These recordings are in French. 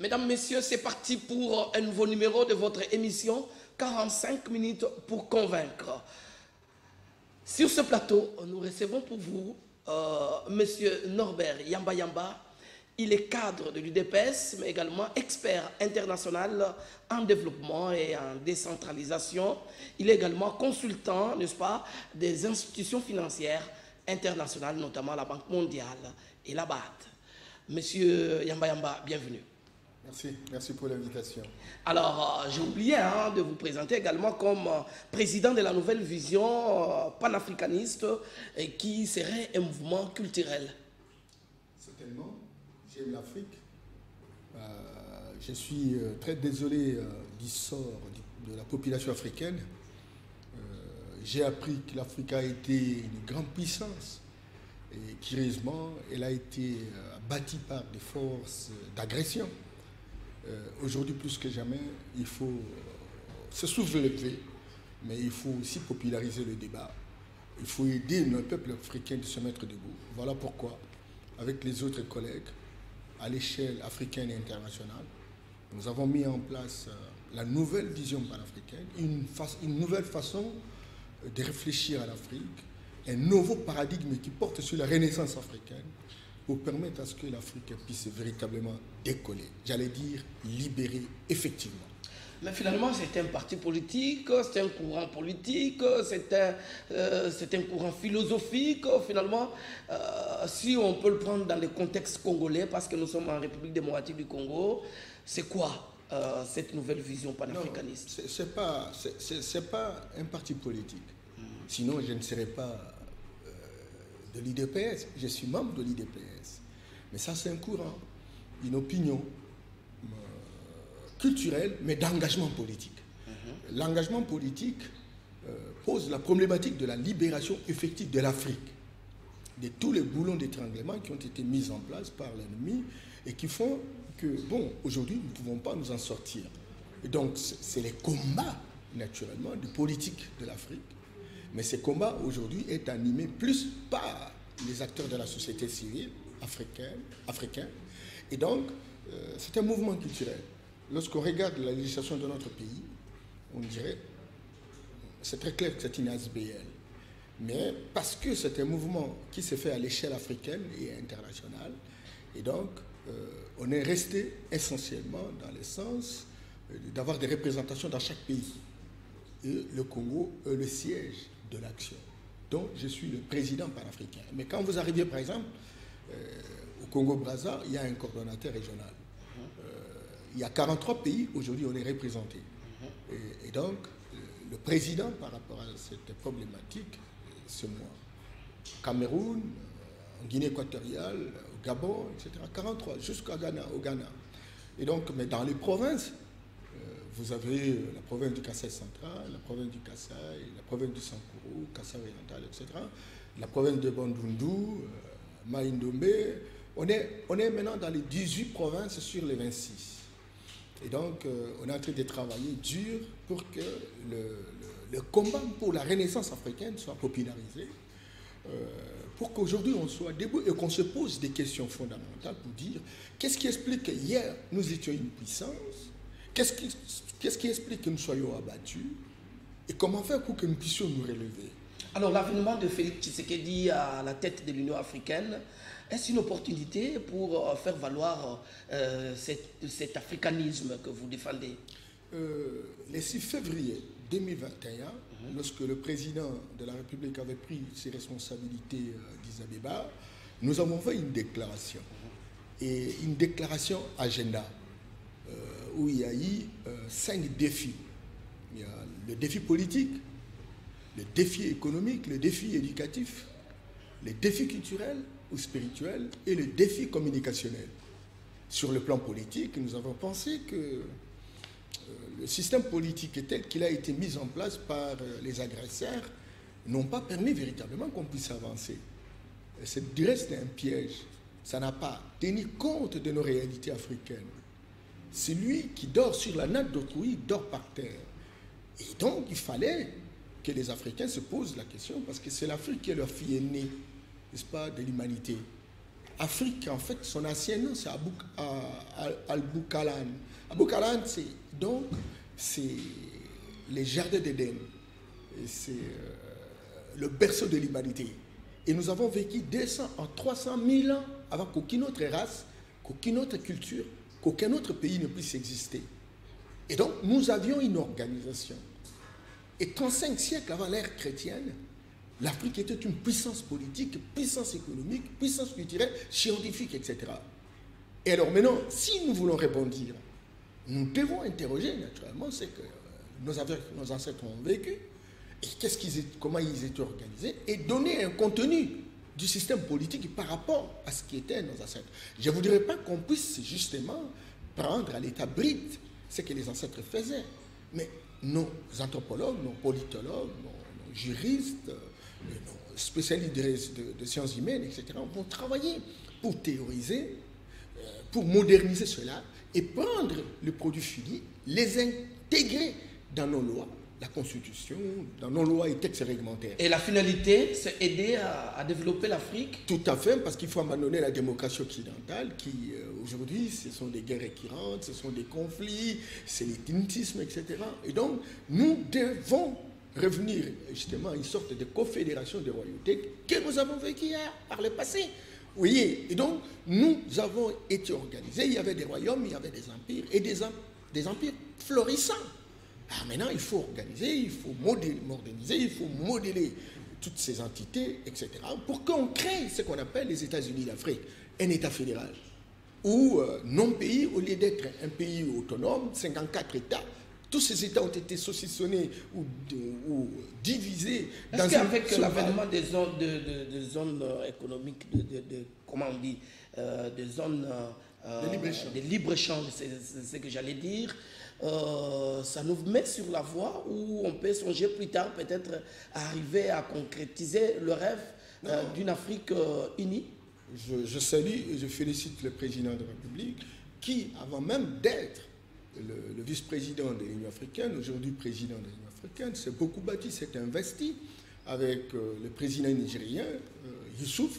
Mesdames, Messieurs, c'est parti pour un nouveau numéro de votre émission 45 minutes pour convaincre. Sur ce plateau, nous recevons pour vous Monsieur Norbert Yamba Yamba. Il est cadre de l'UDPS, mais également expert international en développement et en décentralisation. Il est également consultant, n'est-ce pas, des institutions financières internationales, notamment la Banque mondiale et la BAD. Monsieur Yamba Yamba, bienvenue. Merci pour l'invitation. Alors, j'ai oublié de vous présenter également comme président de la nouvelle vision panafricaniste qui serait un mouvement culturel. Certainement, j'aime l'Afrique. Je suis très désolé du sort de la population africaine. J'ai appris que l'Afrique a été une grande puissance et curieusement, elle a été bâtie par des forces d'agression. Aujourd'hui, plus que jamais, il faut se soulever, mais il faut aussi populariser le débat. Il faut aider notre peuple africain de se mettre debout. Voilà pourquoi, avec les autres collègues, à l'échelle africaine et internationale, nous avons mis en place la nouvelle vision panafricaine, une nouvelle façon de réfléchir à l'Afrique, un nouveau paradigme qui porte sur la renaissance africaine, pour permettre à ce que l'Afrique puisse véritablement décoller, j'allais dire libérer effectivement. Mais finalement, c'est un parti politique, c'est un courant politique, c'est un courant philosophique. Finalement, si on peut le prendre dans le contexte congolais, parce que nous sommes en République démocratique du Congo, c'est quoi cette nouvelle vision panafricaniste? Ce n'est pas un parti politique. Sinon, je ne serais pas de l'IDPS. Je suis membre de l'IDPS. Mais ça, c'est un courant, une opinion culturelle, mais d'engagement politique. L'engagement politique pose la problématique de la libération effective de l'Afrique, de tous les boulons d'étranglement qui ont été mis en place par l'ennemi et qui font que, bon, aujourd'hui, nous ne pouvons pas nous en sortir. Et donc, c'est les combats, naturellement, de politique de l'Afrique. Mais ce combat, aujourd'hui, est animé plus par les acteurs de la société civile africains. Et donc, c'est un mouvement culturel. Lorsqu'on regarde la législation de notre pays, on dirait, c'est très clair que c'est une ASBL. Mais parce que c'est un mouvement qui se fait à l'échelle africaine et internationale, et donc, on est resté essentiellement dans le sens d'avoir des représentations dans chaque pays. Et le Congo est le siège de l'action. Donc, je suis le président panafricain. Mais quand vous arrivez, par exemple, au Congo-Brazza, il y a un coordonnateur régional. Il y a 43 pays, aujourd'hui, on est représentés. Et donc, le président, par rapport à cette problématique, c'est moi. Cameroun, en Guinée équatoriale, au Gabon, etc. 43, jusqu'au Ghana, Et donc, mais dans les provinces, vous avez la province du Kassai central, la province du Kassai, la province du Sankuru, Kassai oriental, etc. La province de Bandundu, Maïndombe. On est maintenant dans les 18 provinces sur les 26. Et donc, on est en train de travailler dur pour que le combat pour la renaissance africaine soit popularisé, pour qu'aujourd'hui on soit debout et qu'on se pose des questions fondamentales pour dire qu'est-ce qui explique qu'hier nous étions une puissance. Qu'est-ce qui explique que nous soyons abattus et comment faire pour que nous puissions nous relever? Alors, l'avènement de Félix Tshisekedi à la tête de l'Union africaine, est-ce une opportunité pour faire valoir cet africanisme que vous défendez? Le 6 février 2021, lorsque le président de la République avait pris ses responsabilités d'Addis Abeba, nous avons fait une déclaration. Et une déclaration agenda. Où il y a eu 5 défis. Il y a le défi politique, le défi économique, le défi éducatif, le défi culturel ou spirituel et le défi communicationnel. Sur le plan politique, nous avons pensé que le système politique tel qu'il a été mis en place par les agresseurs n'ont pas permis véritablement qu'on puisse avancer. C'est du reste un piège. Ça n'a pas tenu compte de nos réalités africaines. Celui qui dort sur la natte d'autrui dort par terre. Et donc, il fallait que les Africains se posent la question, parce que c'est l'Afrique qui est leur fille aînée, n'est-ce pas, de l'humanité. Afrique, en fait, son ancien nom, c'est Al-Boukalan. Al-Boukalan, c'est les jardins d'Éden. C'est le berceau de l'humanité. Et nous avons vécu 200 en 300 000 ans avant qu'aucune autre race, qu'aucune autre culture, qu'aucun autre pays ne puisse exister. Et donc, nous avions une organisation. Et 35 siècles avant l'ère chrétienne, l'Afrique était une puissance politique, puissance économique, puissance culturelle, scientifique, etc. Et alors maintenant, si nous voulons rebondir, nous devons interroger naturellement ce que nos ancêtres ont vécu, et comment ils étaient organisés, et donner un contenu du système politique par rapport à ce qui étaient nos ancêtres. Je ne voudrais pas qu'on puisse justement prendre à l'état brut ce que les ancêtres faisaient, mais nos anthropologues, nos politologues, nos juristes, nos spécialistes de sciences humaines, etc., vont travailler pour théoriser, pour moderniser cela et prendre les produits finis, les intégrer dans nos lois, la Constitution, dans nos lois et textes réglementaires. Et la finalité, c'est aider à développer l'Afrique? Tout à fait, parce qu'il faut abandonner la démocratie occidentale qui, aujourd'hui, ce sont des guerres récurrentes, ce sont des conflits, c'est l'éthnicisme, etc. Et donc, nous devons revenir justement à une sorte de confédération de royautés que nous avons vécu par le passé. Vous voyez, et donc, nous avons été organisés, il y avait des royaumes, il y avait des empires, et des empires florissants. Alors maintenant, il faut organiser, il faut moderniser, il faut modeler toutes ces entités, etc., pour qu'on crée ce qu'on appelle les États-Unis d'Afrique, un État fédéral, où non-pays, au lieu d'être un pays autonome, 54 États, tous ces États ont été saucissonnés ou divisés. Est-ce qu'avec l'avènement des zones économiques, comment on dit, des zones de libre-échange, c'est ce que j'allais dire, ça nous met sur la voie où on peut songer plus tard peut-être à arriver à concrétiser le rêve d'une Afrique unie? Je salue et je félicite le président de la République qui, avant même d'être le vice-président de l'Union africaine, aujourd'hui président de l'Union africaine, s'est beaucoup bâti, s'est investi avec le président nigérien, Youssouf,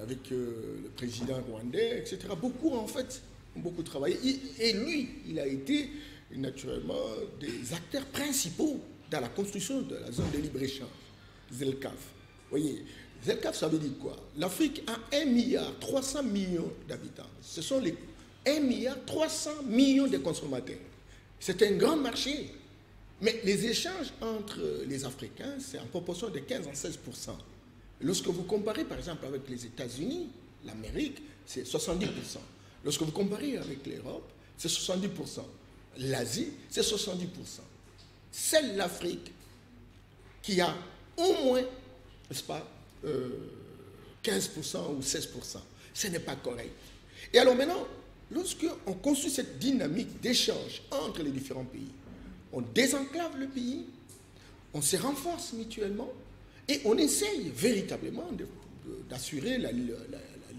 avec le président rwandais, etc. Beaucoup, en fait, ont beaucoup travaillé. Et lui, il a été, naturellement, des acteurs principaux dans la construction de la zone de libre-échange, ZLECAf. Vous voyez, ZLECAf, ça veut dire quoi? L'Afrique a 1,3 milliard d'habitants. Ce sont les 1,3 milliard de consommateurs. C'est un grand marché. Mais les échanges entre les Africains, c'est en proportion de 15 à 16%. Lorsque vous comparez, par exemple, avec les États-Unis, l'Amérique, c'est 70%. Lorsque vous comparez avec l'Europe, c'est 70%. L'Asie, c'est 70%. C'est l'Afrique qui a au moins, n'est-ce pas, 15% ou 16%. Ce n'est pas correct. Et alors maintenant, lorsqu'on construit cette dynamique d'échange entre les différents pays, on désenclave le pays, on se renforce mutuellement et on essaye véritablement d'assurer la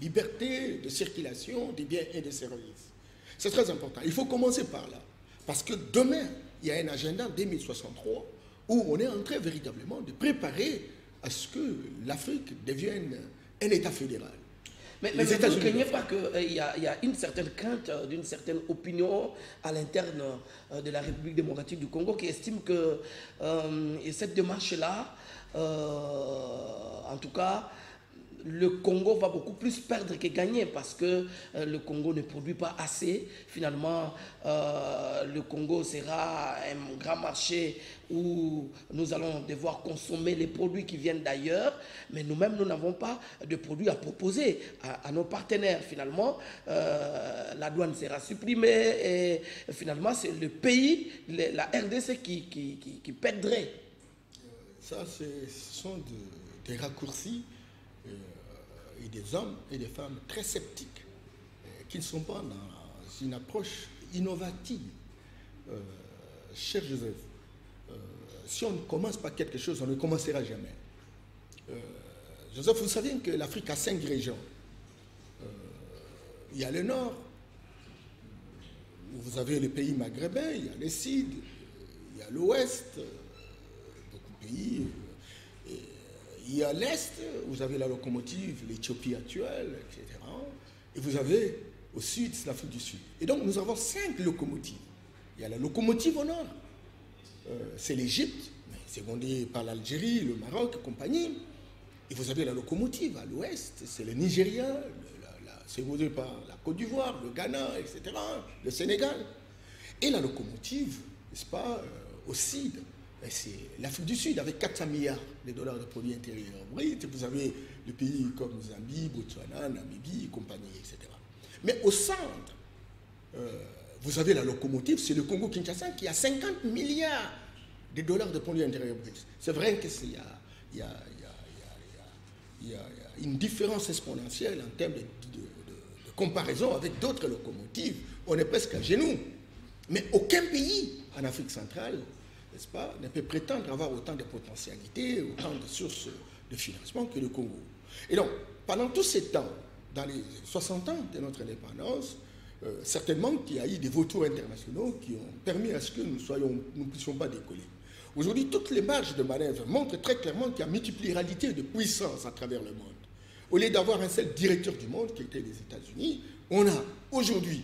liberté de circulation des biens et des services. C'est très important. Il faut commencer par là. Parce que demain, il y a un agenda 2063 où on est en train véritablement de préparer à ce que l'Afrique devienne un État fédéral. Mais vous ne craignez pas qu'il y a une certaine crainte d'une certaine opinion à l'interne de la République démocratique du Congo qui estime que cette démarche-là, en tout cas, le Congo va beaucoup plus perdre que gagner parce que le Congo ne produit pas assez. Finalement, le Congo sera un grand marché où nous allons devoir consommer les produits qui viennent d'ailleurs, mais nous-mêmes, nous n'avons pas de produits à proposer à nos partenaires. Finalement, la douane sera supprimée et finalement, c'est le pays, la RDC qui perdrait. Ça, ce sont des raccourcis et des hommes et des femmes très sceptiques qui ne sont pas dans une approche innovative. Cher Joseph, si on ne commence pas quelque chose, on ne commencera jamais. Joseph, vous savez que l'Afrique a 5 régions. Il y a le nord, où vous avez les pays maghrébins, il y a le sud, il y a l'ouest, beaucoup de pays. il y a l'Est, vous avez la locomotive, l'Éthiopie actuelle, etc. Et vous avez au Sud, c'est l'Afrique du Sud. Et donc nous avons 5 locomotives. Il y a la locomotive au Nord, c'est l'Égypte, mais secondée par l'Algérie, le Maroc et compagnie. Et vous avez la locomotive à l'Ouest, c'est le Nigeria, secondée par la Côte d'Ivoire, le Ghana, etc., le Sénégal. Et la locomotive, n'est-ce pas, au Sud, c'est l'Afrique du Sud avec 400 milliards de dollars de produits intérieurs bruts. Vous avez des pays comme Zambie, Botswana, Namibie et compagnie, etc. Mais au centre, vous avez la locomotive, c'est le Congo-Kinshasa qui a 50 milliards de dollars de produits intérieurs bruts. C'est vrai qu'il y a une différence exponentielle en termes de comparaison avec d'autres locomotives. On est presque à genoux. Mais aucun pays en Afrique centrale, n'est-ce pas, ne peut prétendre avoir autant de potentialités, autant de sources de financement que le Congo. Et donc, pendant tous ces temps, dans les 60 ans de notre indépendance, certainement qu'il y a eu des vautours internationaux qui ont permis à ce que nous ne puissions pas décoller. Aujourd'hui, toutes les marges de manœuvre montrent très clairement qu'il y a multiplicité de puissances à travers le monde. Au lieu d'avoir un seul directeur du monde, qui était les États-Unis, on a aujourd'hui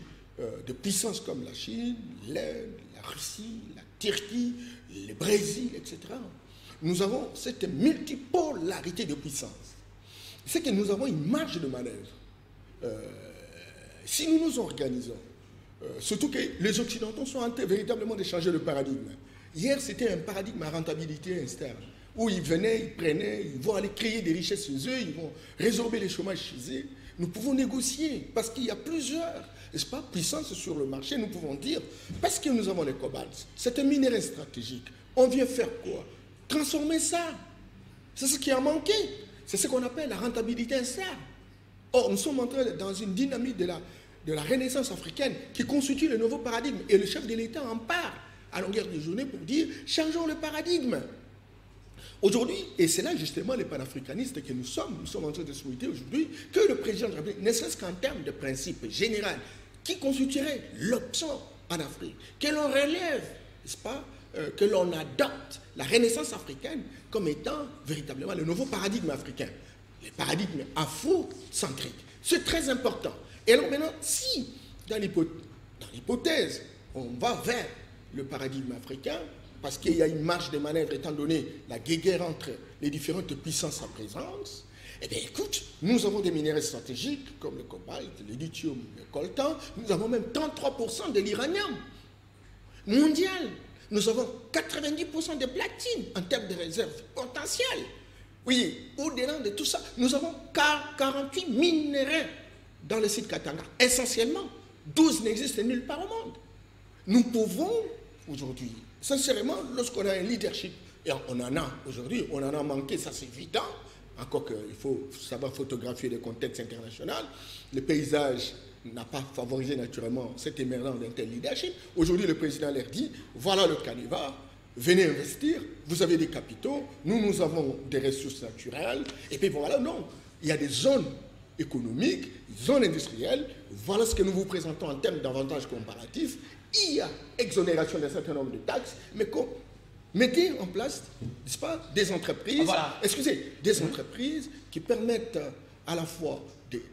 des puissances comme la Chine, l'Inde, la Russie, la Turquie, le Brésil, etc. Nous avons cette multipolarité de puissances. C'est que nous avons une marge de manœuvre. Si nous nous organisons, surtout que les Occidentaux sont en train véritablement de changer le paradigme. Hier, c'était un paradigme à rentabilité externe, où ils venaient, ils prenaient, ils vont aller créer des richesses chez eux, ils vont résorber les chômages chez eux. Nous pouvons négocier, parce qu'il y a plusieurs, n'est-ce pas, puissances sur le marché, nous pouvons dire, parce que nous avons le cobalt, c'est un minerai stratégique, on vient faire quoi? Transformer ça. C'est ce qui a manqué. C'est ce qu'on appelle la rentabilité externe. Or, nous sommes entrés dans une dynamique de la renaissance africaine qui constitue le nouveau paradigme. Et le chef de l'État en parle à longueur de journée pour dire « changeons le paradigme ». Aujourd'hui, et c'est là justement les panafricanistes que nous sommes en train de souhaiter aujourd'hui que le président de la République, ne serait-ce qu'en termes de principe général, qui constituerait l'option en Afrique, que l'on relève, n'est-ce pas, que l'on adopte la renaissance africaine comme étant véritablement le nouveau paradigme africain, le paradigme afro-centrique. C'est très important. Et alors maintenant, si dans l'hypothèse, on va vers le paradigme africain, parce qu'il y a une marge de manœuvre étant donné la guéguerre entre les différentes puissances en présence, eh bien écoute, nous avons des minéraux stratégiques comme le cobalt, le lithium, le coltan, nous avons même 33% de l'uranium mondial. Nous avons 90% de platine en termes de réserves potentielles. Oui, au-delà de tout ça, nous avons 48 minéraux dans le site Katanga. Essentiellement, 12 n'existent nulle part au monde. Nous pouvons, aujourd'hui, sincèrement, lorsqu'on a un leadership, et on en a aujourd'hui, on en a manqué, ça c'est évident, encore qu'il faut savoir photographier le contexte international, le paysage n'a pas favorisé naturellement cette émergence d'un tel leadership. Aujourd'hui, le président leur dit, voilà le canevas, venez investir, vous avez des capitaux, nous avons des ressources naturelles, et puis voilà, non, il y a des zones économiques, zones industrielles, voilà ce que nous vous présentons en termes d'avantages comparatifs, il y a exonération d'un certain nombre de taxes, mais mettez en place, n'est-ce pas, des entreprises, des entreprises qui permettent à la fois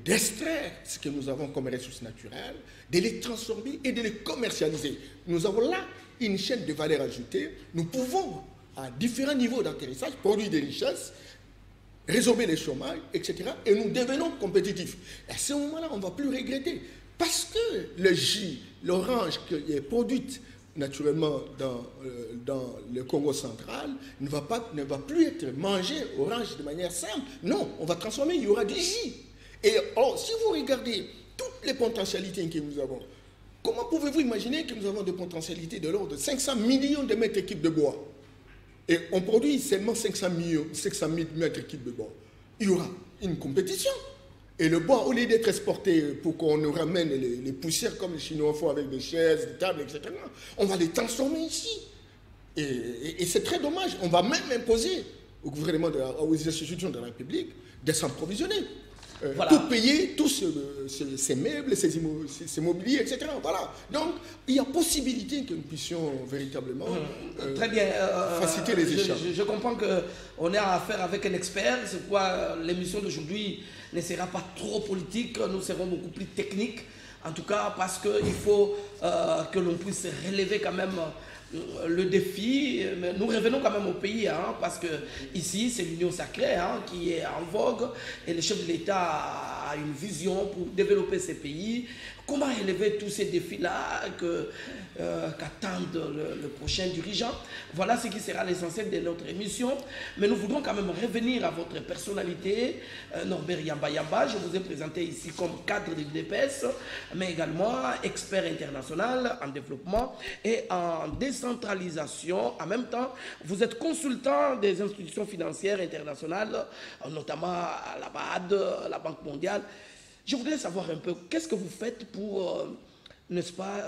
d'extraire ce que nous avons comme ressources naturelles, de les transformer et de les commercialiser. Nous avons là une chaîne de valeur ajoutée. Nous pouvons, à différents niveaux d'atterrissage, produire des richesses, résorber les chômages, etc. Et nous devenons compétitifs. Et à ce moment-là, on ne va plus regretter. Parce que le jus, l'orange qui est produite naturellement dans le Congo central ne va plus être mangé orange de manière simple. Non, on va transformer, il y aura du jus. Et alors, si vous regardez toutes les potentialités que nous avons, comment pouvez-vous imaginer que nous avons des potentialités de l'ordre de 500 millions de mètres cubes de bois? Et on produit seulement 500 000 mètres cubes de bois. Il y aura une compétition. Et le bois, au lieu d'être exporté pour qu'on nous ramène les poussières comme les Chinois font avec des chaises, des tables, etc., on va les transformer ici. Et c'est très dommage. On va même imposer au gouvernement, aux institutions de la République de s'approvisionner. Voilà. pour payer tous ces meubles, ces mobiliers, etc. Voilà. Donc, il y a possibilité que nous puissions véritablement très bien. faciliter les échanges. Je comprends qu'on est à affaire avec un expert, c'est pourquoi l'émission d'aujourd'hui ne sera pas trop politique, nous serons beaucoup plus techniques, en tout cas parce qu'il faut que l'on puisse relever quand même le défi. Mais nous revenons quand même au pays, hein, parce que ici c'est l'union sacrée qui est en vogue et le chef de l'État a une vision pour développer ces pays. Comment relever tous ces défis-là qu'attendent le prochain dirigeant? Voilà ce qui sera l'essentiel de notre émission. Mais nous voudrons quand même revenir à votre personnalité, Norbert Yamba Yamba. Je vous ai présenté ici comme cadre de l'UDPS, mais également expert international en développement et en décentralisation. En même temps, vous êtes consultant des institutions financières internationales, notamment à la BAD, la Banque mondiale. Je voudrais savoir un peu, qu'est-ce que vous faites pour, n'est-ce pas,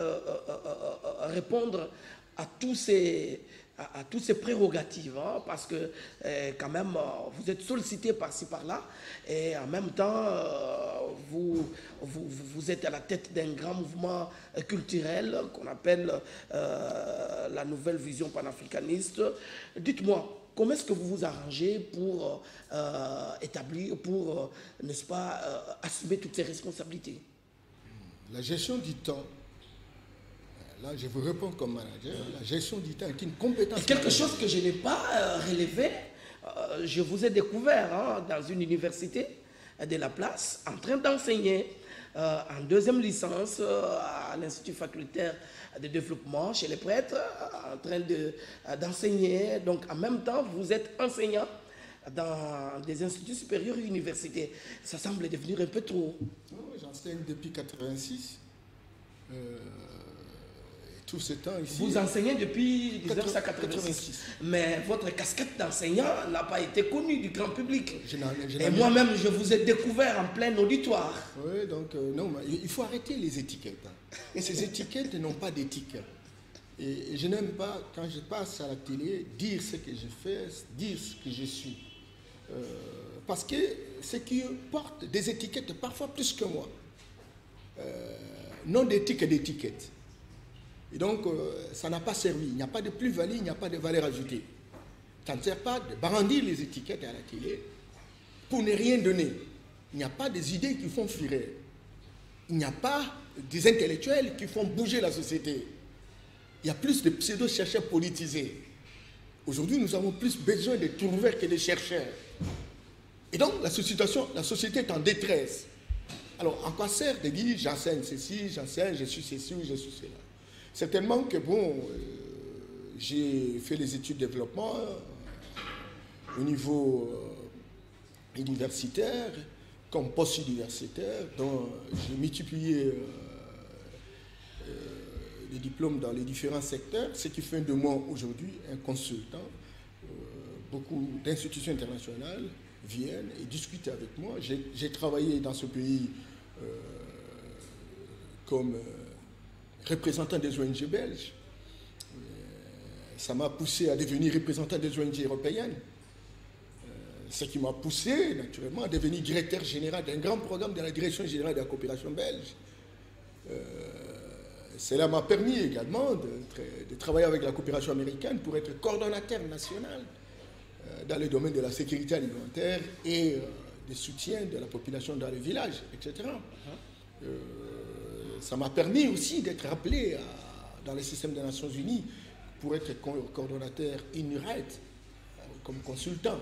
répondre à tous ces prérogatives, hein, parce que quand même, vous êtes sollicité par-ci, par-là, et en même temps, vous êtes à la tête d'un grand mouvement culturel qu'on appelle la nouvelle vision panafricaniste. Dites-moi, comment est-ce que vous vous arrangez pour n'est-ce pas, assumer toutes ces responsabilités? La gestion du temps, là je vous réponds comme manager, la gestion du temps est une compétence. Et quelque chose que je n'ai pas relevé, je vous ai découvert dans une université de la place, en train d'enseigner en deuxième licence à l'Institut facultaire de développement chez les prêtres, en train d'enseigner. Donc en même temps, vous êtes enseignant dans des instituts supérieurs et universités. Ça semble devenir un peu trop. J'enseigne depuis 1986. Tout ce temps ici. Vous enseignez depuis 1986. Mais votre casquette d'enseignant n'a pas été connue du grand public. Et moi-même, je vous ai découvert en plein auditoire. Oui, donc non, il faut arrêter les étiquettes. Et ces étiquettes n'ont pas d'éthique. Et je n'aime pas, quand je passe à la télé, dire ce que je fais, dire ce que je suis. Parce que ceux qui portent des étiquettes, parfois plus que moi, n'ont d'éthique que d'étiquettes. Et donc, ça n'a pas servi. Il n'y a pas de plus-value, il n'y a pas de valeur ajoutée. Ça ne sert pas de brandir les étiquettes à la télé pour ne rien donner. Il n'y a pas des idées qui font fuir. Il n'y a pas des intellectuels qui font bouger la société. Il y a plus de pseudo-chercheurs politisés. Aujourd'hui, nous avons plus besoin de trouvères que de chercheurs. Et donc, la société est en détresse. Alors, en quoi sert de dire j'enseigne ceci, j'enseigne, je suis ceci ou je suis cela? Certainement que, bon, j'ai fait les études de développement au niveau universitaire, comme post-universitaire, dont j'ai multiplié les diplômes dans les différents secteurs, ce qui fait de moi aujourd'hui un consultant. Beaucoup d'institutions internationales viennent et discutent avec moi. J'ai travaillé dans ce pays comme représentant des ONG belges. Ça m'a poussé à devenir représentant des ONG européennes. Ce qui m'a poussé, naturellement, à devenir directeur général d'un grand programme de la Direction générale de la coopération belge. Cela m'a permis également de travailler avec la coopération américaine pour être coordonnateur national dans le domaine de la sécurité alimentaire et du soutien de la population dans les villages, etc. Ça m'a permis aussi d'être appelé dans le système des Nations Unies pour être coordonnateur INURED, comme consultant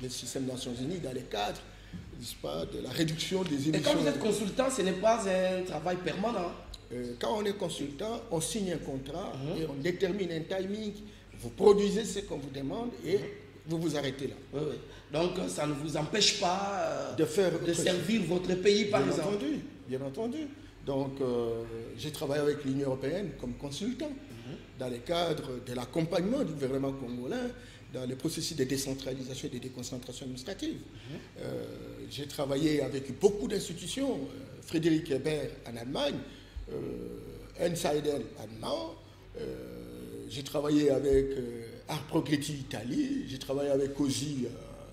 du système des Nations Unies dans le cadre, n'est-ce pas, de la réduction des émissions. Et quand vous êtes consultant, ce n'est pas un travail permanent. Quand on est consultant, on signe un contrat et on détermine un timing. Vous produisez ce qu'on vous demande et vous vous arrêtez là. Oui, oui. Donc ça ne vous empêche pas de servir votre pays, par exemple. Bien entendu. Donc j'ai travaillé avec l'Union européenne comme consultant dans le cadre de l'accompagnement du gouvernement congolais dans le processus de décentralisation et de déconcentration administrative. J'ai travaillé avec beaucoup d'institutions, Frédéric Ebert en Allemagne, Enseidel allemand, j'ai travaillé avec Art Progretti Italie, j'ai travaillé avec COSI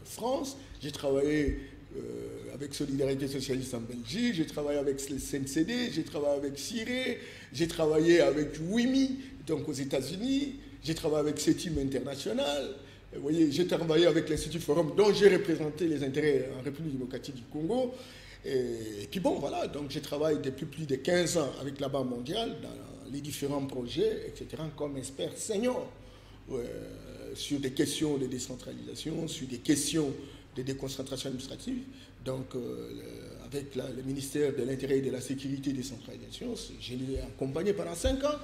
France, j'ai travaillé avec Solidarité Socialiste en Belgique, j'ai travaillé avec le CNCD, j'ai travaillé avec CIRE, j'ai travaillé avec WIMI, donc aux États-Unis, j'ai travaillé avec CETIM International, vous voyez, j'ai travaillé avec l'Institut Forum, dont j'ai représenté les intérêts en République démocratique du Congo. Et puis bon, voilà, donc j'ai travaillé depuis plus de 15 ans avec la Banque mondiale dans les différents projets, etc., comme expert senior sur des questions de décentralisation, sur des questions de déconcentration administrative. Donc, avec le ministère de l'Intérieur et de la Sécurité et de la Décentralisation, je l'ai accompagné pendant 5 ans.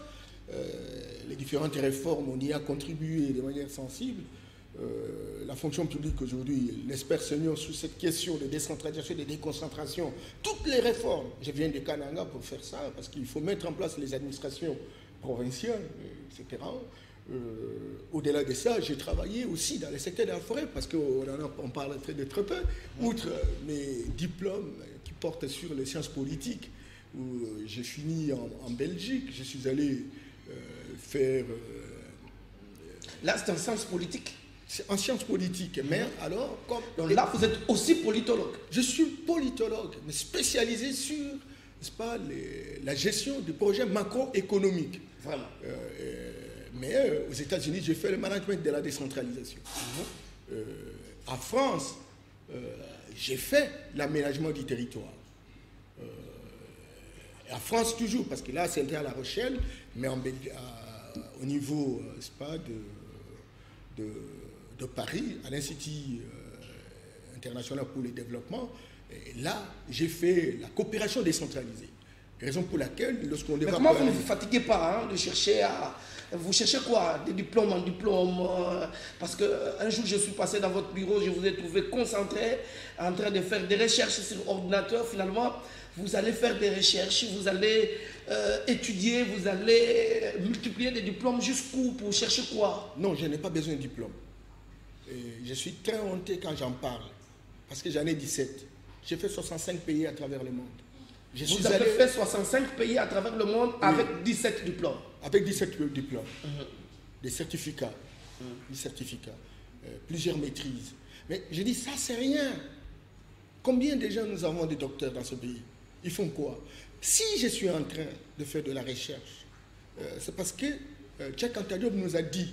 Les différentes réformes, on y a contribué de manière sensible. La fonction publique aujourd'hui, l'expert senior sur cette question de décentralisation et de déconcentration, toutes les réformes, je viens de Kananga pour faire ça, parce qu'il faut mettre en place les administrations provinciales, etc. Au-delà de ça, j'ai travaillé aussi dans le secteur de la forêt, parce qu'on parle de très peu, outre mes diplômes qui portent sur les sciences politiques, où j'ai fini en Belgique, je suis allé faire... Là, c'est en sciences politiques. En sciences politiques, mais alors... Donc là, vous êtes aussi politologue. Je suis politologue, mais spécialisé sur, n'est-ce pas, la gestion du projet macroéconomique. Vraiment. Mais aux États-Unis, j'ai fait le management de la décentralisation. En France, j'ai fait l'aménagement du territoire. En France toujours, parce que là, c'était à La Rochelle, mais au niveau, n'est-ce pas, de Paris, à l'Institut international pour le développement. Et là, j'ai fait la coopération décentralisée. Raison pour laquelle, lorsqu'on développe... Comment vous ne vous fatiguez pas de chercher à... Vous cherchez quoi? Des diplômes en diplôme? Parce qu'un jour, je suis passé dans votre bureau, je vous ai trouvé concentré, en train de faire des recherches sur ordinateur. Finalement, vous allez faire des recherches, vous allez étudier, vous allez multiplier des diplômes jusqu'où? Pour chercher quoi? Non, je n'ai pas besoin de diplôme. Et je suis très honteux quand j'en parle, parce que j'en ai 17. J'ai fait 65 pays à travers le monde. Vous avez fait 65 pays à travers le monde, oui, avec 17 diplômes. Avec 17 diplômes, des certificats, plusieurs maîtrises. Mais je dis, ça c'est rien. Combien de gens nous avons des docteurs dans ce pays? Ils font quoi? Si je suis en train de faire de la recherche, c'est parce que Cheikh Anta Diop nous a dit,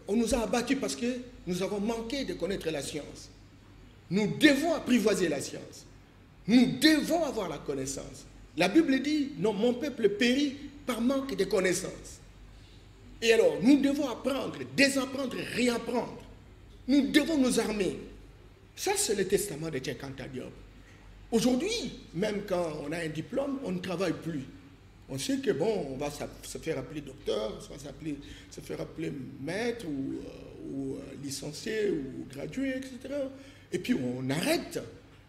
on nous a abattus parce que nous avons manqué de connaître la science. Nous devons apprivoiser la science. Nous devons avoir la connaissance. La Bible dit, non, mon peuple périt par manque de connaissances. Et alors, nous devons apprendre, désapprendre, réapprendre. Nous devons nous armer. Ça, c'est le testament de Cheikh Anta Diop. Aujourd'hui, même quand on a un diplôme, on ne travaille plus. On sait que, bon, on va se faire appeler docteur, se faire appeler maître ou licencié ou gradué, etc. Et puis, on arrête.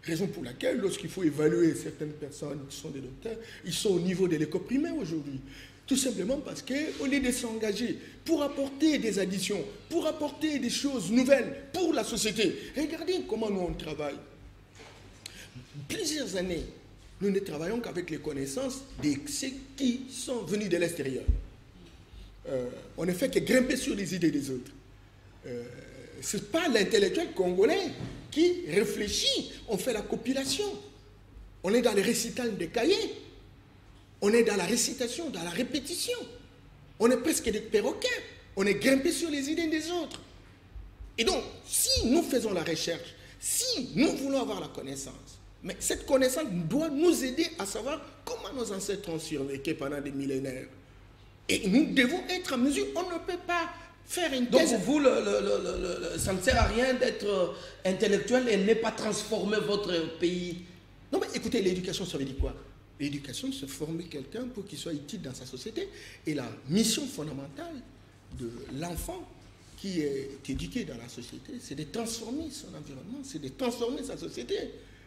Raison pour laquelle, lorsqu'il faut évaluer certaines personnes qui sont des docteurs, ils sont au niveau de l'école primaire aujourd'hui. Tout simplement parce qu'au lieu de s'engager pour apporter des additions, pour apporter des choses nouvelles pour la société, regardez comment nous on travaille. Plusieurs années, nous ne travaillons qu'avec les connaissances de ceux qui sont venus de l'extérieur. On ne fait que grimper sur les idées des autres. Ce n'est pas l'intellectuel congolais qui réfléchit, on fait la compilation. On est dans le récital des cahiers. On est dans la récitation, dans la répétition. On est presque des perroquets. On est grimpé sur les idées des autres. Et donc, si nous faisons la recherche, si nous voulons avoir la connaissance, mais cette connaissance doit nous aider à savoir comment nos ancêtres ont survécu pendant des millénaires. Et nous devons être en mesure, on ne peut pas faire une thèse. Donc vous, ça ne sert à rien d'être intellectuel et ne pas transformer votre pays. Non mais écoutez, l'éducation, ça veut dire quoi? L'éducation, c'est former quelqu'un pour qu'il soit utile dans sa société. Et la mission fondamentale de l'enfant qui est éduqué dans la société, c'est de transformer son environnement, c'est de transformer sa société.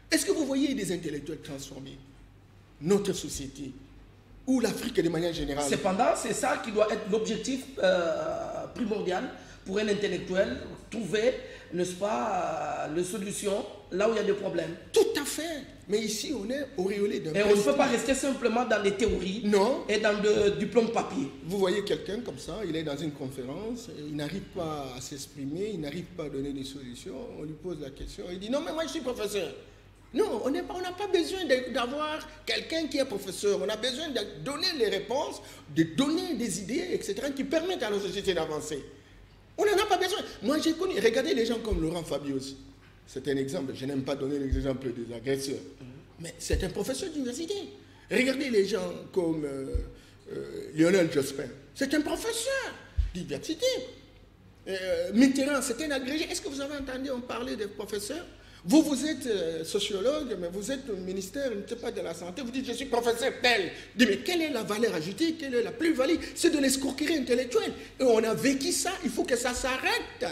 Est-ce que vous voyez des intellectuels transformer notre société ou l'Afrique de manière générale? Cependant, c'est ça qui doit être l'objectif primordial pour un intellectuel, trouver, n'est-ce pas, les solutions là où il y a des problèmes. Tout à fait. Mais ici, on est auréolé d'un Et on ne peut pas rester simplement dans les théories et dans le diplôme papier. Vous voyez quelqu'un comme ça, il est dans une conférence, il n'arrive pas à s'exprimer, il n'arrive pas à donner des solutions, on lui pose la question, il dit non mais moi je suis professeur. Non, on n'a pas besoin d'avoir quelqu'un qui est professeur, on a besoin de donner les réponses, de donner des idées, etc., qui permettent à la société d'avancer. On n'en a pas besoin. Moi j'ai connu, regardez les gens comme Laurent Fabius. C'est un exemple, je n'aime pas donner l'exemple des agresseurs, mais c'est un professeur d'université. Regardez les gens comme Lionel Jospin, c'est un professeur d'université. Mitterrand, c'est un agrégé. Est-ce que vous avez entendu en parler des professeurs? Vous êtes sociologue, mais vous êtes au ministère, je ne sais pas, de la santé, vous dites je suis professeur tel. Dites mais quelle est la valeur ajoutée, quelle est la plus-value? C'est de l'escroquerie intellectuelle. Et on a vécu ça, il faut que ça s'arrête.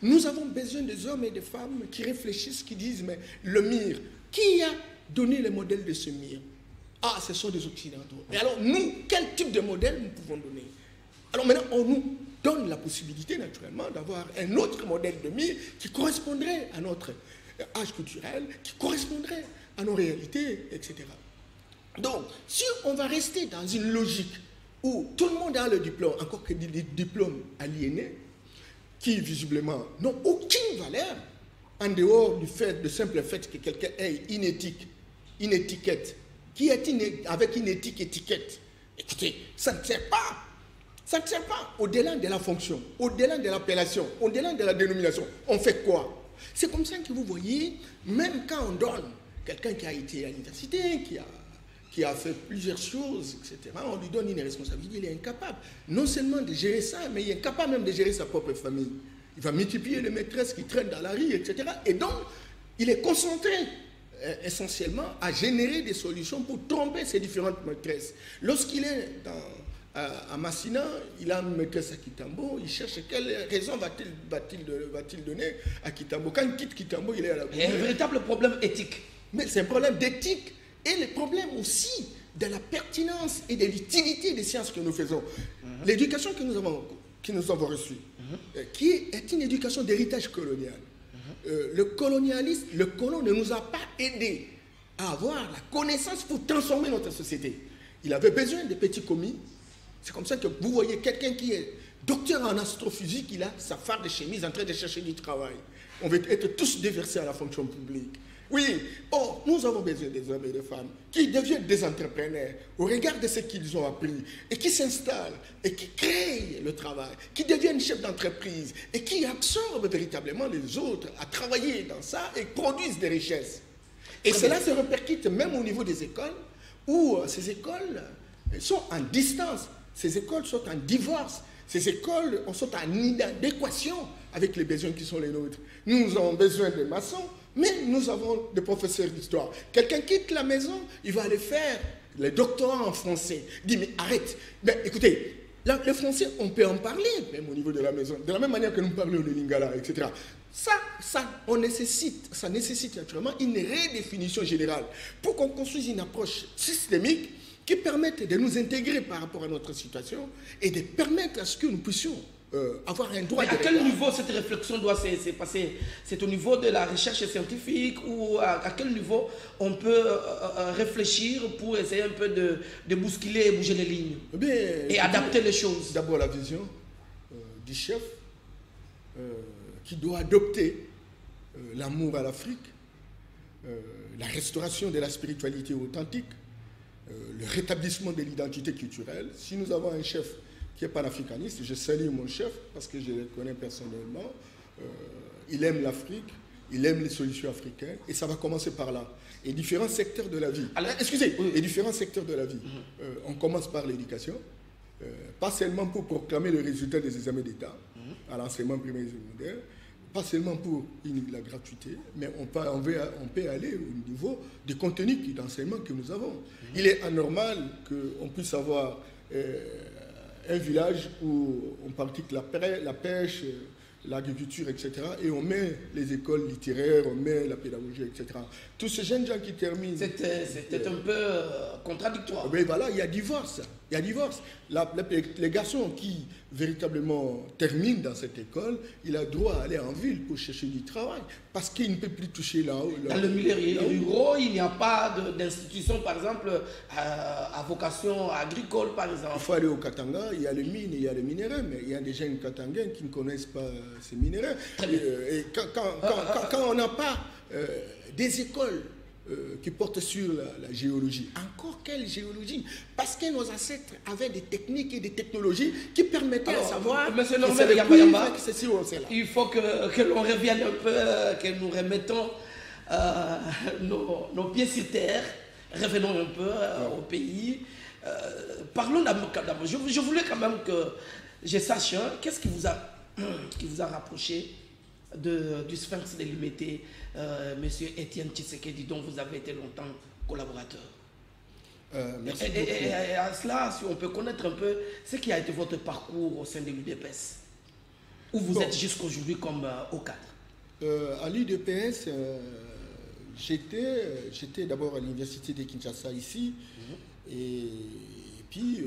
Nous avons besoin des hommes et des femmes qui réfléchissent, qui disent, mais le mire, qui a donné le modèle de ce mire? Ah, ce sont des Occidentaux. Et alors, nous, quel type de modèle nous pouvons donner? Alors maintenant, on nous donne la possibilité, naturellement, d'avoir un autre modèle de mire qui correspondrait à notre âge culturel, qui correspondrait à nos réalités, etc. Donc, si on va rester dans une logique où tout le monde a le diplôme, encore que des diplômes aliénés, qui visiblement n'ont aucune valeur en dehors du simple fait que quelqu'un ait une étiquette, qui est avec une étiquette. Écoutez, ça ne sert pas. Ça ne sert pas. Au-delà de la fonction, au-delà de l'appellation, au-delà de la dénomination, on fait quoi? C'est comme ça que vous voyez, même quand on donne quelqu'un qui a été à l'université, qui a fait plusieurs choses, etc., on lui donne une responsabilité, il est incapable non seulement de gérer ça, mais il est incapable même de gérer sa propre famille. Il va multiplier les maîtresses qui traînent dans la rue, etc. Et donc, il est concentré essentiellement à générer des solutions pour tromper ces différentes maîtresses. Lorsqu'il est à Massina, il a une maîtresse à Kitambo, il cherche quelle raison va-t-il donner à Kitambo. Quand il quitte Kitambo, il est à la Il y a un véritable problème éthique. Mais c'est un problème d'éthique et le problème aussi de la pertinence et de l'utilité des sciences que nous faisons. L'éducation que nous avons reçue, qui est une éducation d'héritage colonial. Le colonialisme, le colon ne nous a pas aidés à avoir la connaissance pour transformer notre société. Il avait besoin de petits commis. C'est comme ça que vous voyez quelqu'un qui est docteur en astrophysique, il a sa farde de chemise en train de chercher du travail. On veut être tous déversés à la fonction publique. Oui, nous avons besoin des hommes et des femmes qui deviennent des entrepreneurs au regard de ce qu'ils ont appris et qui s'installent et qui créent le travail, qui deviennent chefs d'entreprise et qui absorbent véritablement les autres à travailler dans ça et produisent des richesses. Et cela se répercute même au niveau des écoles où ces écoles sont en distance, ces écoles sont en divorce, ces écoles sont en inadéquation avec les besoins qui sont les nôtres. Nous avons besoin de maçons, mais nous avons des professeurs d'histoire. Quelqu'un quitte la maison, il va aller faire le doctorat en français. Il dit, mais arrête. Mais écoutez, le français, on peut en parler, même au niveau de la maison, de la même manière que nous parlons le lingala, etc. Ça nécessite naturellement une redéfinition générale pour qu'on construise une approche systémique qui permette de nous intégrer par rapport à notre situation et de permettre à ce que nous puissions avoir un droit. Mais à quel niveau cette réflexion doit se passer? C'est au niveau de la recherche scientifique ou à quel niveau on peut réfléchir pour essayer un peu de bousculer et bouger les lignes et adapter les choses? D'abord la vision du chef qui doit adopter l'amour à l'Afrique, la restauration de la spiritualité authentique, le rétablissement de l'identité culturelle. Si nous avons un chef qui est panafricaniste, je salue mon chef parce que je le connais personnellement, il aime l'Afrique, il aime les solutions africaines et ça va commencer par là. Et différents secteurs de la vie, et différents secteurs de la vie. On commence par l'éducation, pas seulement pour proclamer le résultat des examens d'État à l'enseignement primaire et secondaire, pas seulement pour la gratuité, mais on peut aller au niveau du contenu d'enseignement que nous avons. Il est anormal qu'on puisse avoir un village où on pratique la pêche, l'agriculture, etc. Et on met les écoles littéraires, on met la pédagogie, etc. Tous ces jeunes gens qui terminent... C'était un peu contradictoire. Mais voilà, il y a divorce. Il y a divorce. Les garçons qui véritablement terminent dans cette école, il a droit à aller en ville pour chercher du travail. Parce qu'il ne peut plus toucher là-haut. Dans le milieu rural, il n'y a pas d'institution, par exemple, à vocation agricole, par exemple. Il faut aller au Katanga, il y a les mines, il y a les minéraux, mais il y a des jeunes Katangais qui ne connaissent pas ces minéraux. Et quand on n'a pas des écoles qui portent sur la géologie. Encore quelle géologie? Parce que nos ancêtres avaient des techniques et des technologies qui permettaient de savoir Monsieur que Normel Yamba, il faut que l'on revienne un peu, que nous remettons nos pieds sur terre, revenons un peu au pays. Parlons d'abord. Je voulais quand même que je sache, qu'est-ce qui vous a rapproché du Sphinx délimité, Monsieur Étienne Tshisekedi, dont vous avez été longtemps collaborateur. Merci et à cela, si on peut connaître un peu ce qui a été votre parcours au sein de l'UDPS, où vous êtes jusqu'aujourd'hui comme au cadre. À l'UDPS, j'étais d'abord à l'université de Kinshasa ici, et puis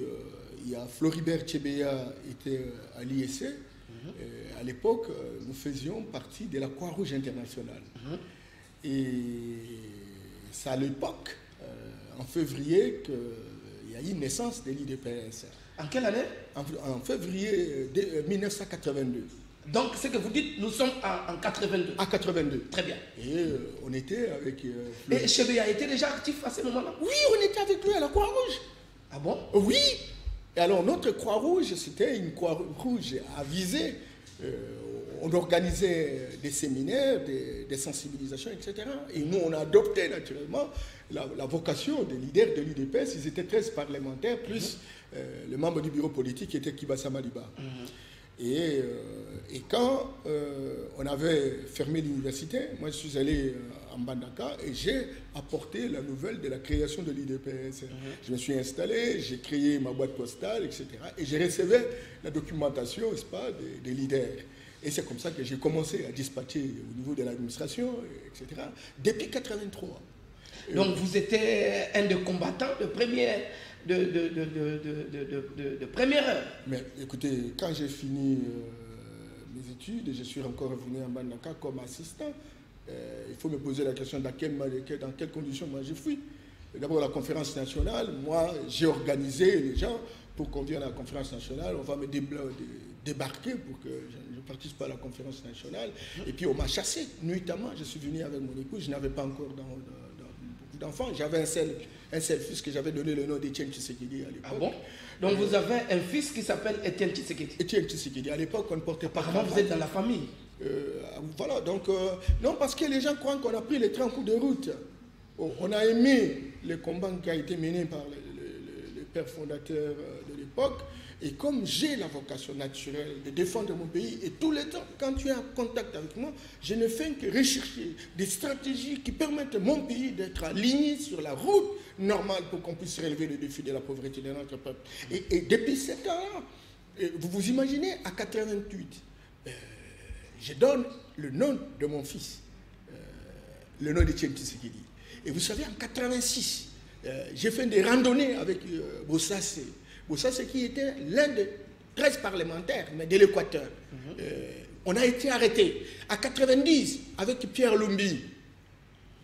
il y a Floribert Chebeya était à l'ISC. À l'époque, nous faisions partie de la Croix-Rouge internationale. Et c'est à l'époque, en février, qu'il y a eu une naissance de l'IDPS. En quelle année? En février 1982. Donc, ce que vous dites, nous sommes en 82. En 82. Très bien. Et on était avec... Et Chebeya était déjà actif à ce moment-là? Oui, on était avec lui à la Croix-Rouge. Ah bon? Oui. Et alors, notre Croix-Rouge, c'était une Croix-Rouge avisée. On organisait des séminaires, des sensibilisations, etc. Et nous, on a adopté naturellement la vocation des leaders de l'UDPS. Ils étaient 13 parlementaires, plus le membre du bureau politique qui était Kibasa Maliba. Et quand on avait fermé l'université, moi je suis allé en Mbandaka et j'ai apporté la nouvelle de la création de l'IDPS. Je me suis installé, j'ai créé ma boîte postale, etc. Et j'ai recevais la documentation, n'est-ce pas, des leaders. Et c'est comme ça que j'ai commencé à dispatcher au niveau de l'administration, etc. Depuis 1983. Donc vous étiez un des combattants de première heure. Mais écoutez, quand j'ai fini mes études, je suis encore revenu en Mbandaka comme assistant. Il faut me poser la question dans quelles conditions moi je fui. D'abord la conférence nationale, moi j'ai organisé les gens pour qu'on vienne à la conférence nationale, on va me débarquer pour que je participe à la conférence nationale. Et puis on m'a chassé nuitamment, je suis venu avec mon épouse, je n'avais pas encore beaucoup d'enfants, j'avais un seul fils que j'avais donné le nom d'Étienne Tshisekedi à l'époque. Ah bon? Donc vous avez un fils qui s'appelle Étienne Tshisekedi. Étienne Tshisekedi, à l'époque on ne portait pas... Apparemment vous êtes dans la famille. Voilà, donc... non, parce que les gens croient qu'on a pris les trains en cours de route. On a aimé le combat qui a été mené par le père fondateur de l'époque. Et comme j'ai la vocation naturelle de défendre mon pays, et tout le temps, quand tu es en contact avec moi, je ne fais que rechercher des stratégies qui permettent à mon pays d'être aligné sur la route normale pour qu'on puisse relever le défi de la pauvreté de notre peuple. Et depuis 7 ans, vous vous imaginez, à 88, je donne le nom de mon fils, le nom de Étienne Tshisekedi. Et vous savez, en 86, j'ai fait des randonnées avec Bossassé. Bossassé qui était l'un des 13 parlementaires, mais de l'Équateur. On a été arrêtés. À 90, avec Pierre Lumbi,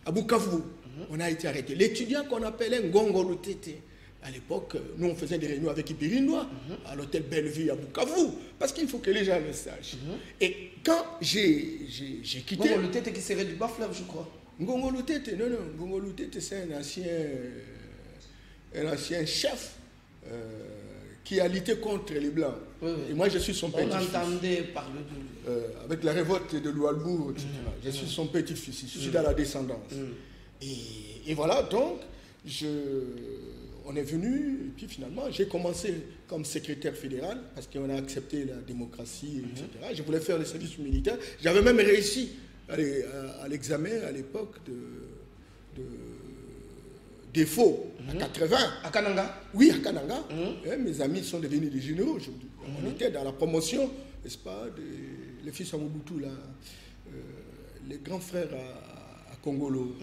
à Bukavu, on a été arrêtés. L'étudiant qu'on appelait Ngongo Lutete, à l'époque, nous on faisait des réunions avec Ibirinois, à l'hôtel Bellevue à Bukavu, parce qu'il faut que les gens le sachent. Et quand j'ai quitté... Ngongo Lutete qui serait du Bas-Fleuve, je crois. Ngongo Lutete, non, Ngongo Lutete, c'est un ancien chef qui a lutté contre les Blancs. Oui. Et moi, je suis son petit-fils. On entendait parler de lui. Avec la révolte de Loualbourg, etc. Je suis son petit-fils, je suis dans la descendance. Et voilà, donc, on est venu, et puis finalement, j'ai commencé comme secrétaire fédéral, parce qu'on a accepté la démocratie, etc. Je voulais faire le service militaire. J'avais même réussi à l'examen à l'époque de défaut, à 80. À Kananga? Oui, à Kananga. Mes amis sont devenus des généraux aujourd'hui. On était dans la promotion, n'est-ce pas, de le fils à Mobutu, là, les grands frères à Congolo.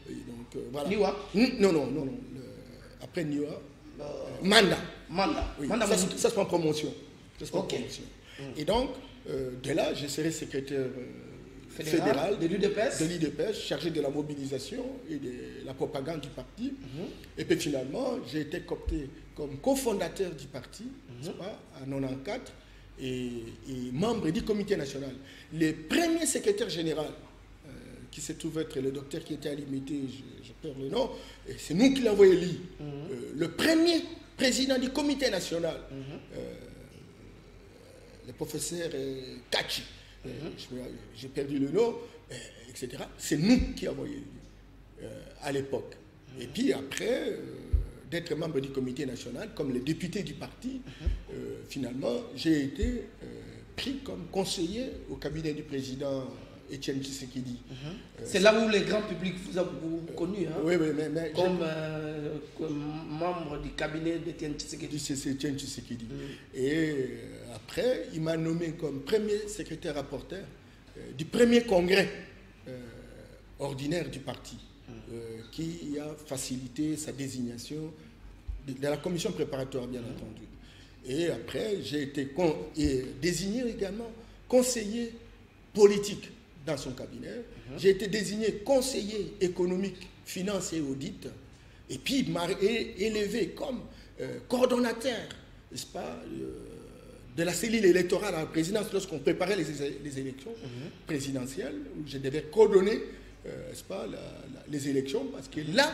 Et donc, voilà. Niwa? Non. Après Niwa, Manda. Oui, Manda ça Mobutu. se prend promotion. Ok. Et donc, de là, je serai secrétaire fédéral de l'UDPS, chargé de la mobilisation et de la propagande du parti. Et puis finalement, j'ai été coopté comme cofondateur du parti, n'est-ce pas, en 94, et membre du comité national. Le premier secrétaire général, qui se trouve être le docteur qui était à l'imité, je perds le nom, et c'est nous qui l'avons élu. Le premier président du comité national, le professeur Kachi, j'ai perdu le nom, etc. C'est nous qui avons élu à l'époque. Et puis après, d'être membre du comité national, comme le député du parti, finalement, j'ai été pris comme conseiller au cabinet du président Étienne Tshisekedi. C'est là où les grands publics vous ont connu, hein? Oui, mais comme membre du cabinet d'Étienne Tshisekedi. Étienne Tshisekedi. Et après, il m'a nommé comme premier secrétaire rapporteur du premier congrès ordinaire du parti, qui a facilité sa désignation de la commission préparatoire, bien entendu. Et après, j'ai été désigné également conseiller politique dans son cabinet. J'ai été désigné conseiller économique, finance et audit. Et puis, il m'a élevé comme coordonnateur, n'est-ce pas, de la cellule électorale à la présidence lorsqu'on préparait les élections présidentielles, où je devais coordonner, n'est-ce pas, les élections, parce que là,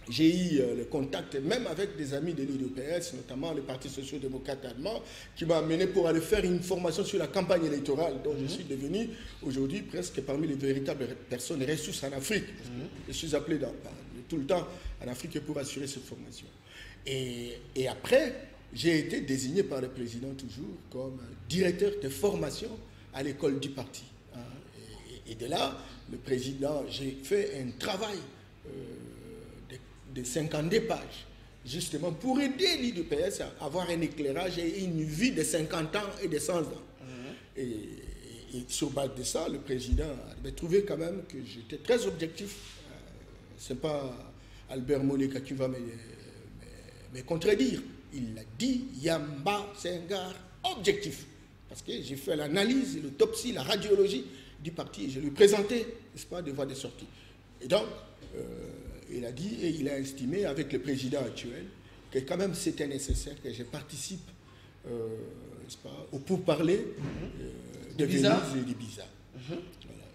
j'ai eu le contact même avec des amis de l'UDPS, notamment le Parti social-démocrate allemand, qui m'a amené pour aller faire une formation sur la campagne électorale, dont je suis devenu aujourd'hui presque parmi les véritables personnes ressources en Afrique. Je suis appelé tout le temps en Afrique pour assurer cette formation. Et après, j'ai été désigné par le président toujours comme directeur de formation à l'école du parti. Et de là, le président, j'ai fait un travail de 52 pages, justement pour aider l'UDPS à avoir un éclairage et une vie de 50 ans et de 100 ans. Et sur base de ça, le président avait trouvé quand même que j'étais très objectif. Ce n'est pas Albert Moleka qui va me contredire. Il a dit Yamba Senghar objectif. Parce que j'ai fait l'analyse, l'autopsie, la radiologie du parti et je lui présentais, n'est-ce pas, des voies de sortie. Et donc, il a dit et il a estimé avec le président actuel que quand même c'était nécessaire que je participe n'est-ce pas, au pourparler de Venise et d'Ibiza. Voilà.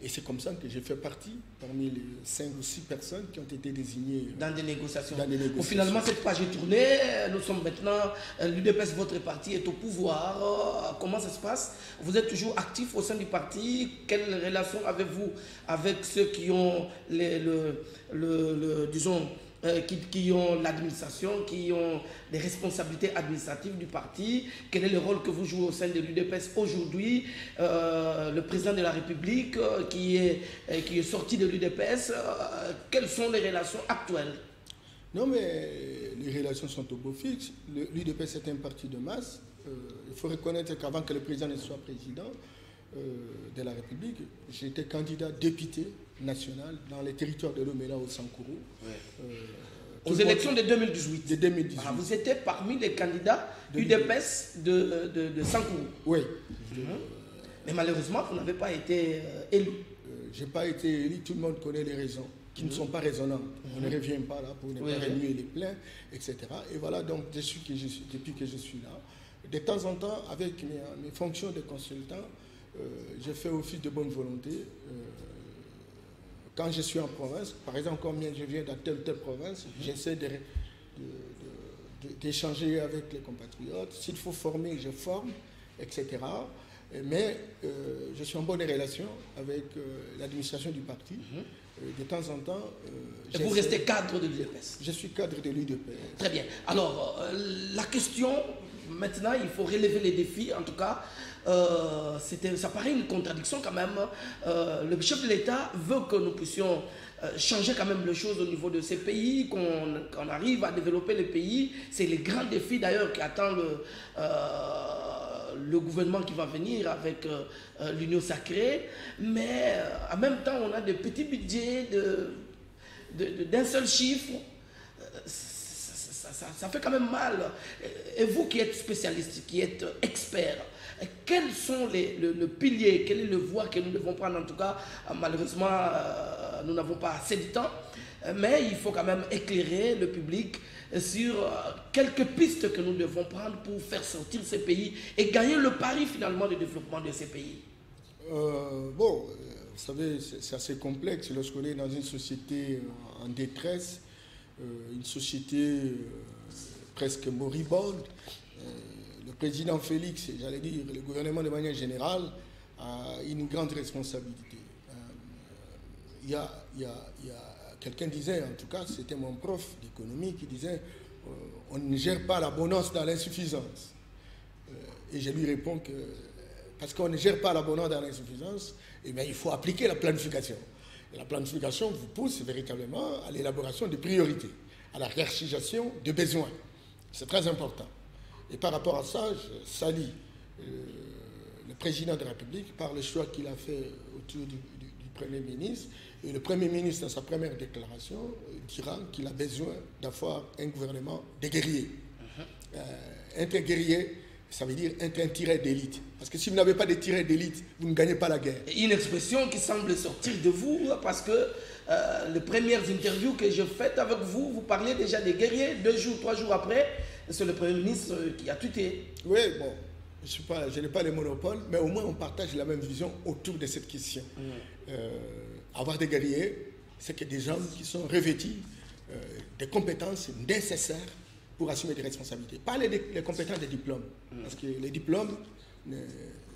Et c'est comme ça que j'ai fait partie parmi les 5 ou 6 personnes qui ont été désignées dans des négociations. Bon, finalement, cette page est tournée. Nous sommes maintenant, l'UDPS, votre parti est au pouvoir. Comment ça se passe? Vous êtes toujours actif au sein du parti. Quelle relation avez-vous avec ceux qui ont disons, qui ont l'administration, qui ont des responsabilités administratives du parti? Quel est le rôle que vous jouez au sein de l'UDPS aujourd'hui? Le président de la République qui est sorti de l'UDPS, quelles sont les relations actuelles? Non, mais les relations sont au beau fixe. L'UDPS est un parti de masse. Il faut reconnaître qu'avant que le président ne soit président de la République, j'étais candidat député national dans les territoires de Lomela au Sankourou. Aux élections de 2018. De 2018. Alors, vous étiez parmi les candidats UDPS de Sankourou. Oui. Mais malheureusement, vous n'avez pas été élu. Je n'ai pas été élu, tout le monde connaît les raisons qui ne sont pas raisonnantes. On ne revient pas là pour ne pas remuer les pleins, etc. Et voilà, donc depuis que je suis là, de temps en temps, avec mes fonctions de consultant, je fais office de bonne volonté. Quand je suis en province, par exemple, comme je viens de telle ou telle province, j'essaie d'échanger avec les compatriotes. S'il faut former, je forme, etc. Mais je suis en bonne relation avec l'administration du parti. De temps en temps... Et vous restez cadre de l'UDPS? Je suis cadre de l'UDPS. Très bien. Alors, la question, maintenant, il faut relever les défis. En tout cas, ça paraît une contradiction quand même. Le chef de l'État veut que nous puissions changer quand même les choses au niveau de ces pays, qu'on arrive à développer les pays. C'est les grands défis d'ailleurs qui attendent le gouvernement qui va venir avec l'Union sacrée, mais en même temps, on a des petits budgets d'un seul chiffre. Ça fait quand même mal. Et vous qui êtes spécialiste, qui êtes expert, quels sont le pilier, quel est le voie que nous devons prendre? En tout cas, malheureusement, nous n'avons pas assez de temps, mais il faut quand même éclairer le public sur quelques pistes que nous devons prendre pour faire sortir ces pays et gagner le pari finalement de développement de ces pays. Vous savez, c'est assez complexe lorsqu'on est dans une société en détresse, une société presque moribonde. Le président Félix, j'allais dire, le gouvernement de manière générale, a une grande responsabilité. Il y a quelqu'un disait, en tout cas, c'était mon prof d'économie qui disait on ne gère pas l'abondance dans l'insuffisance. Et je lui réponds que parce qu'on ne gère pas l'abondance dans l'insuffisance, eh bien, il faut appliquer la planification. Et la planification vous pousse véritablement à l'élaboration de priorités, à la hiérarchisation de besoins. C'est très important. Et par rapport à ça, je salue le président de la République par le choix qu'il a fait autour du Premier ministre. Et le Premier ministre, dans sa première déclaration, dira qu'il a besoin d'avoir un gouvernement de guerriers. Être guerrier, ça veut dire être un tireur d'élite. Parce que si vous n'avez pas de tireur d'élite, vous ne gagnez pas la guerre. Une expression qui semble sortir de vous, parce que les premières interviews que je fais avec vous, vous parlez déjà des guerriers. 2 jours, 3 jours après, c'est le Premier ministre qui a tweeté. Oui, bon, je n'ai pas le monopole, mais au moins on partage la même vision autour de cette question. Avoir des guerriers, c'est que des gens qui sont revêtus des compétences nécessaires pour assumer des responsabilités. Pas les compétences des diplômes, parce que les diplômes ne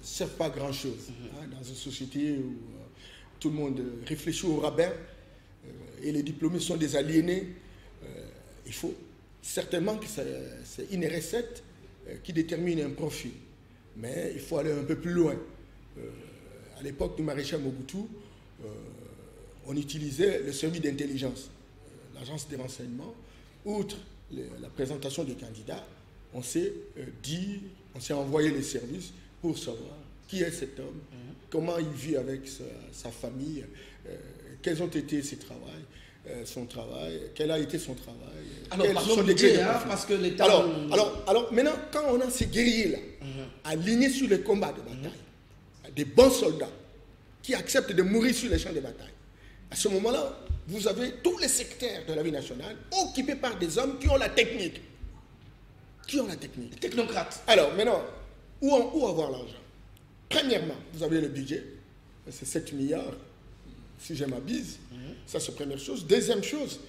servent pas à grand-chose. Dans une société où tout le monde réfléchit au rabais et les diplômés sont des aliénés, il faut certainement que c'est une recette qui détermine un profil. Mais il faut aller un peu plus loin. À l'époque du maréchal Mobutu, on utilisait le service d'intelligence, l'agence des renseignements. Outre la présentation des candidats, on s'est envoyé les services pour savoir qui est cet homme, comment il vit avec sa famille, quels ont été son travail, quel a été son travail. Alors, parlons de budget, parce que l'État... Alors, maintenant, quand on a ces guerriers-là, alignés sur les combats de bataille, des bons soldats, qui acceptent de mourir sur les champs de bataille, à ce moment-là, vous avez tous les secteurs de la vie nationale occupés par des hommes qui ont la technique. Qui ont la technique. Les technocrates. Alors, maintenant, où avoir l'argent? Premièrement, vous avez le budget, c'est 7 milliards, si je m'abuse. Ça, c'est la première chose. Deuxième chose,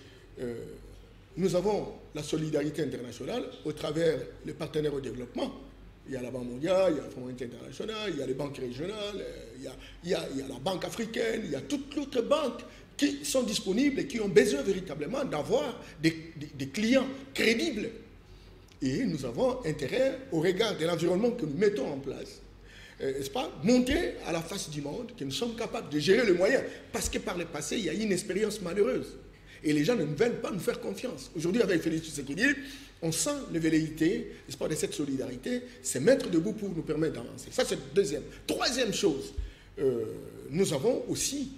nous avons la solidarité internationale au travers les partenaires au développement. Il y a la Banque mondiale, il y a le Fonds monétaire international, il y a les banques régionales, il y a la Banque africaine, il y a toutes les autres banques qui sont disponibles et qui ont besoin véritablement d'avoir des clients crédibles. Et nous avons intérêt, au regard de l'environnement que nous mettons en place, n'est-ce pas, montrer à la face du monde que nous sommes capables de gérer le moyen. Parce que par le passé, il y a eu une expérience malheureuse. Et les gens ne veulent pas nous faire confiance. Aujourd'hui, avec Félix Tshisekedi, on sent les velléités, n'est-ce pas, de cette solidarité, c'est mettre debout pour nous permettre d'avancer. Ça, c'est deuxième. Troisième chose, nous avons aussi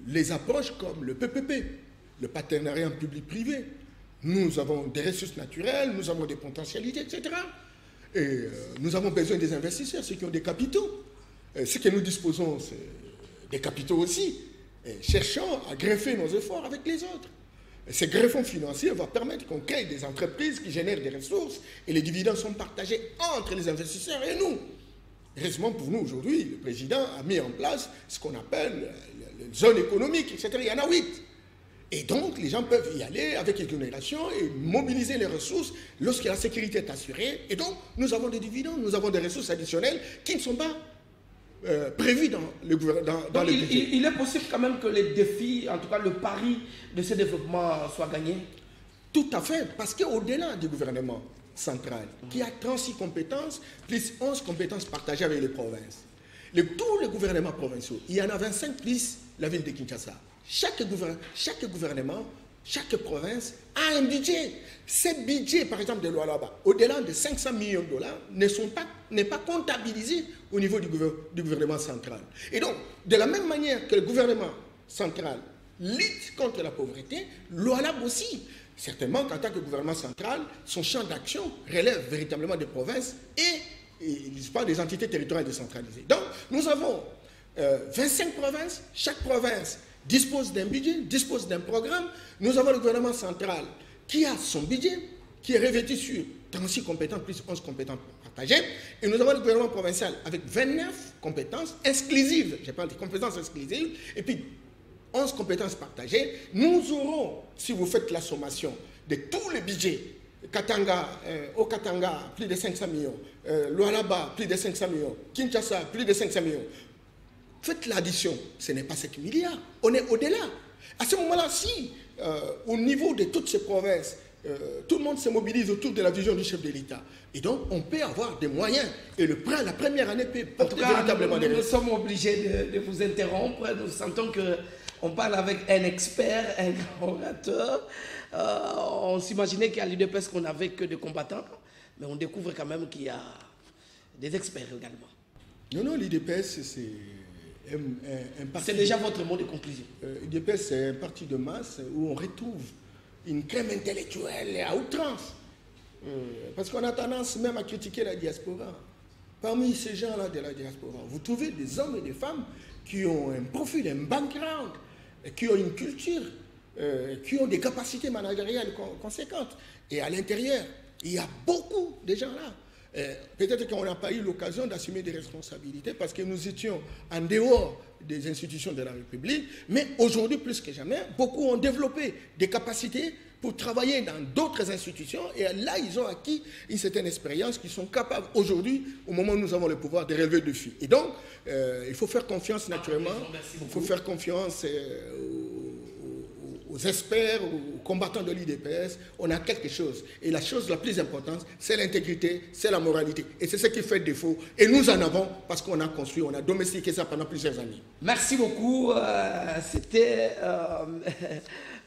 les approches comme le PPP, le partenariat public-privé. Nous avons des ressources naturelles, nous avons des potentialités, etc. Et nous avons besoin des investisseurs, ceux qui ont des capitaux. Ce que nous disposons, c'est des capitaux aussi. Et cherchons à greffer nos efforts avec les autres. Et ces greffons financiers vont permettre qu'on crée des entreprises qui génèrent des ressources et les dividendes sont partagés entre les investisseurs et nous. Heureusement pour nous, aujourd'hui, le président a mis en place ce qu'on appelle les zones économiques, etc. Il y en a 8. Et donc, les gens peuvent y aller avec exonération et mobiliser les ressources lorsque la sécurité est assurée. Et donc, nous avons des dividendes, nous avons des ressources additionnelles qui ne sont pas prévues dans le budget. Il est possible quand même que les défis, en tout cas le pari de ce développement soit gagné? Tout à fait, parce qu'au-delà du gouvernement central, qui a 36 compétences, plus 11 compétences partagées avec les provinces, tous les gouvernements provinciaux, il y en a 25 plus la ville de Kinshasa. Chaque gouvernement chaque province a un budget. Ces budgets, par exemple, de Lualaba, au-delà de 500 millions de dollars, n'est pas comptabilisé au niveau du gouvernement central. Et donc, de la même manière que le gouvernement central lutte contre la pauvreté, Lualaba aussi. Certainement qu'en tant que gouvernement central, son champ d'action relève véritablement des provinces et pas des entités territoriales décentralisées. Donc, nous avons 25 provinces. Chaque province dispose d'un budget, dispose d'un programme. Nous avons le gouvernement central qui a son budget, qui est revêtu sur 36 compétences plus 11 compétences partagées. Et nous avons le gouvernement provincial avec 29 compétences exclusives. Je parle des compétences exclusives. Et puis, 11 compétences partagées. Nous aurons, si vous faites la sommation de tous les budgets, au Katanga, plus de 500 millions, Lualaba, plus de 500 millions, Kinshasa, plus de 500 millions. Faites l'addition, ce n'est pas 5 milliards, on est au-delà. À ce moment-là, si, au niveau de toutes ces provinces, tout le monde se mobilise autour de la vision du chef de l'État, et donc on peut avoir des moyens, et la première année peut porter véritablement des résultats. Nous sommes obligés de vous interrompre, nous sentons qu'on parle avec un expert, un orateur. On s'imaginait qu'à l'UDPS qu'on n'avait que des combattants, mais on découvre quand même qu'il y a des experts également. Non, l'UDPS, c'est un parti... C'est déjà votre mot de conclusion. L'UDPS, c'est un parti de masse où on retrouve une crème intellectuelle à outrance. Parce qu'on a tendance même à critiquer la diaspora. Parmi ces gens-là de la diaspora, vous trouvez des hommes et des femmes qui ont un profil, un background, qui ont une culture, qui ont des capacités managériales conséquentes. Et à l'intérieur, il y a beaucoup de gens là. Peut-être qu'on n'a pas eu l'occasion d'assumer des responsabilités parce que nous étions en dehors des institutions de la République, mais aujourd'hui, plus que jamais, beaucoup ont développé des capacités pour travailler dans d'autres institutions et là, ils ont acquis une certaine expérience qui sont capables aujourd'hui, au moment où nous avons le pouvoir, de relever le défi. Et donc, il faut faire confiance naturellement, il faut faire confiance aux experts, aux combattants de l'UDPS. On a quelque chose. Et la chose la plus importante, c'est l'intégrité, c'est la moralité. Et c'est ce qui fait défaut. Et nous en avons parce qu'on a construit, on a domestiqué ça pendant plusieurs années. Merci beaucoup. C'était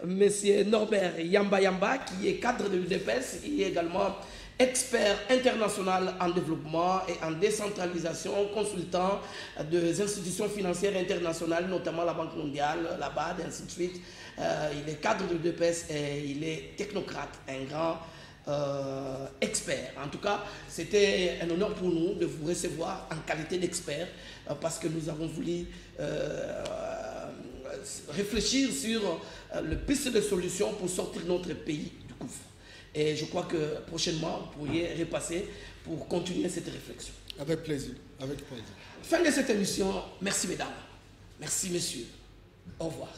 Monsieur Norbert Yamba, qui est cadre de l'UDPS. Il est également expert international en développement et en décentralisation, consultant des institutions financières internationales, notamment la Banque mondiale, la BAD, et ainsi de suite. Il est cadre de l'UDPS et il est technocrate, un grand expert. En tout cas, c'était un honneur pour nous de vous recevoir en qualité d'expert parce que nous avons voulu réfléchir sur le piste de solutions pour sortir notre pays du gouffre. Et je crois que prochainement, vous pourriez repasser pour continuer cette réflexion. Avec plaisir, avec plaisir. Fin de cette émission. Merci mesdames. Merci messieurs. Au revoir.